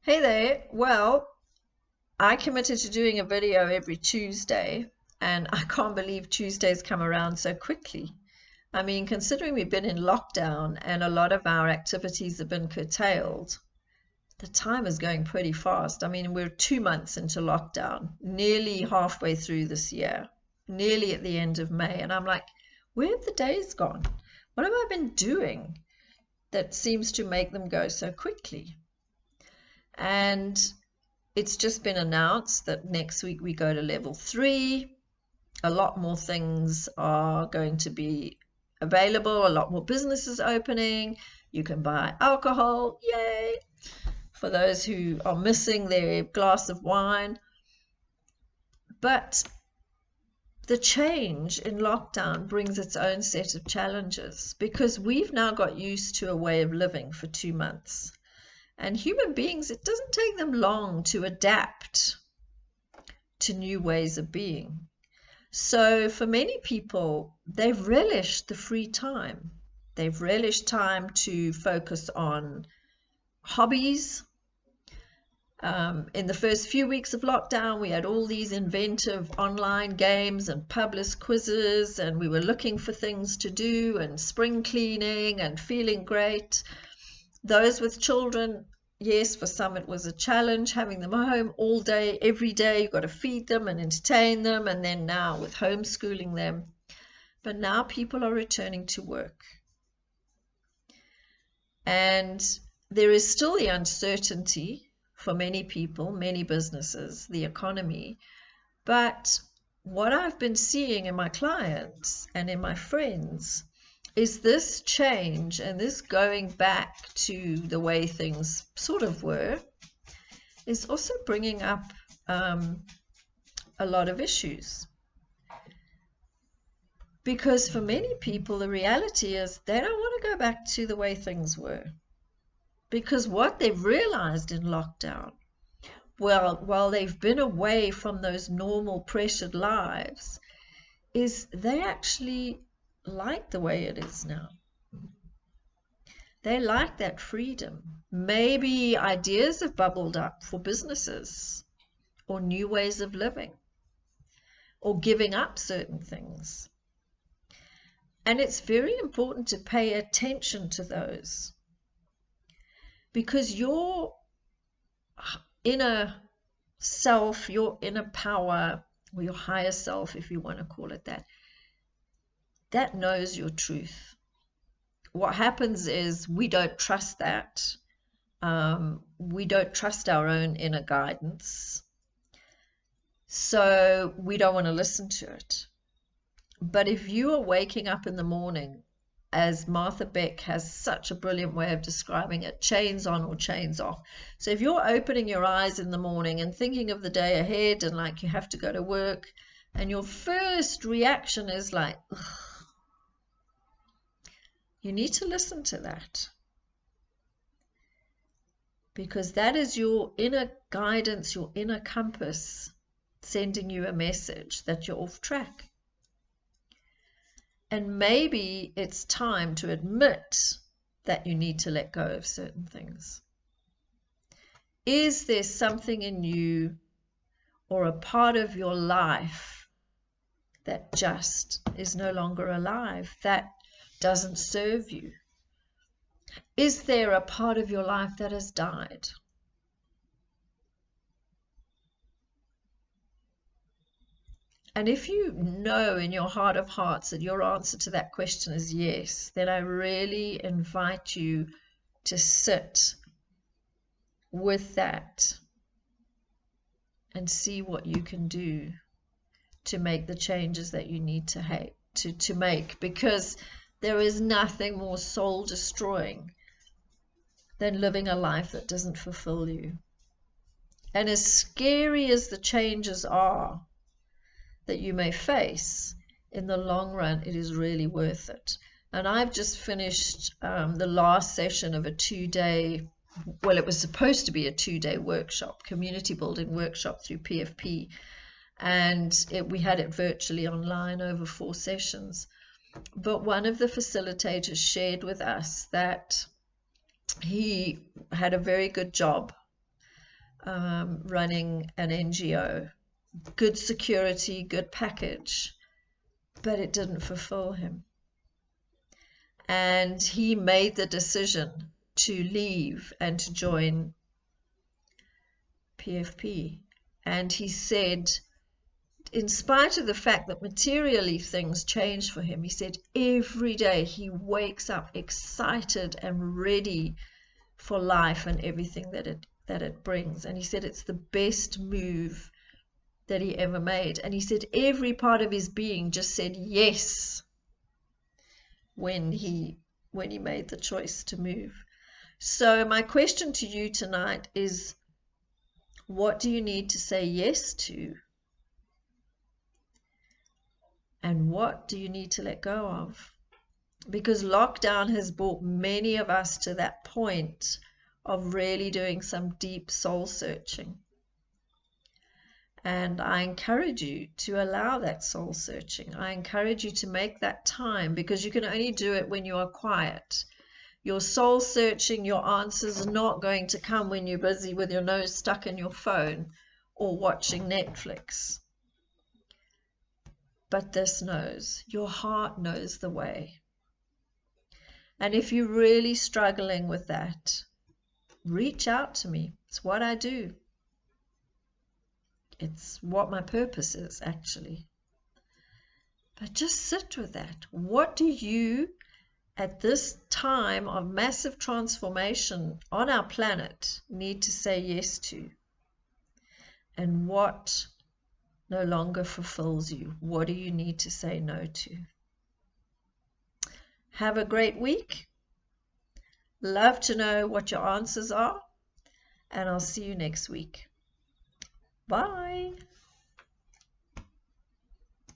Hey there. Well, I committed to doing a video every Tuesday, and I can't believe Tuesdays come around so quickly. I mean, considering we've been in lockdown and a lot of our activities have been curtailed, the time is going pretty fast. I mean, we're 2 months into lockdown, nearly halfway through this year, nearly at the end of May, and I'm like, where have the days gone? What have I been doing that seems to make them go so quickly? And it's just been announced that next week we go to level 3. A lot more things are going to be available, a lot more businesses opening. You can buy alcohol, yay, for those who are missing their glass of wine. But the change in lockdown brings its own set of challenges because we've now got used to a way of living for 2 months. And human beings, it doesn't take them long to adapt to new ways of being. So for many people, they've relished the free time. They've relished time to focus on hobbies. In the first few weeks of lockdown, we had all these inventive online games and published quizzes, and we were looking for things to do and spring cleaning and feeling great. Those with children, yes, for some it was a challenge having them home all day, every day. You've got to feed them and entertain them, and then now with homeschooling them. But now people are returning to work. And there is still the uncertainty for many people, many businesses, the economy. But what I've been seeing in my clients and in my friends is this change and this going back to the way things sort of were is also bringing up a lot of issues. Because for many people, the reality is they don't want to go back to the way things were. Because what they've realized in lockdown, well, while they've been away from those normal pressured lives, is they actually like the way it is now. They like that freedom. Maybe ideas have bubbled up for businesses or new ways of living or giving up certain things. And it's very important to pay attention to those because your inner self, your inner power, or your higher self, if you want to call it that, that knows your truth. What happens is we don't trust that. We don't trust our own inner guidance. So we don't want to listen to it. But if you are waking up in the morning, as Martha Beck has such a brilliant way of describing it, chains on or chains off. So if you're opening your eyes in the morning and thinking of the day ahead and like you have to go to work, and your first reaction is like, ugh, you need to listen to that. Because that is your inner guidance, your inner compass sending you a message that you're off track. And maybe it's time to admit that you need to let go of certain things. Is there something in you or a part of your life that just is no longer alive, that doesn't serve you? Is there a part of your life that has died? And if you know in your heart of hearts that your answer to that question is yes, then I really invite you to sit with that and see what you can do to make the changes that you need to make, because there is nothing more soul destroying than living a life that doesn't fulfill you. And as scary as the changes are that you may face, in the long run it is really worth it. And I've just finished the last session of a 2-day, well, it was supposed to be a 2-day workshop, community building workshop through PFP, and we had it virtually online over 4 sessions. But one of the facilitators shared with us that he had a very good job running an NGO. Good security, good package, but it didn't fulfill him. And he made the decision to leave and to join PFP. And he said, in spite of the fact that materially things changed for him, he said every day he wakes up excited and ready for life and everything that it brings. And he said it's the best move that he ever made. And he said every part of his being just said yes when he made the choice to move. So my question to you tonight is, what do you need to say yes to? And what do you need to let go of? Because lockdown has brought many of us to that point of really doing some deep soul searching. And I encourage you to allow that soul searching. I encourage you to make that time, because you can only do it when you are quiet. Your soul searching, your answers are not going to come when you're busy with your nose stuck in your phone or watching Netflix. But this knows, your heart knows the way. And if you're really struggling with that, reach out to me. It's what I do. It's what my purpose is, actually. But just sit with that. What do you, at this time of massive transformation on our planet, need to say yes to? And what no longer fulfills you? What do you need to say no to? Have a great week. Love to know what your answers are, and I'll see you next week. Bye.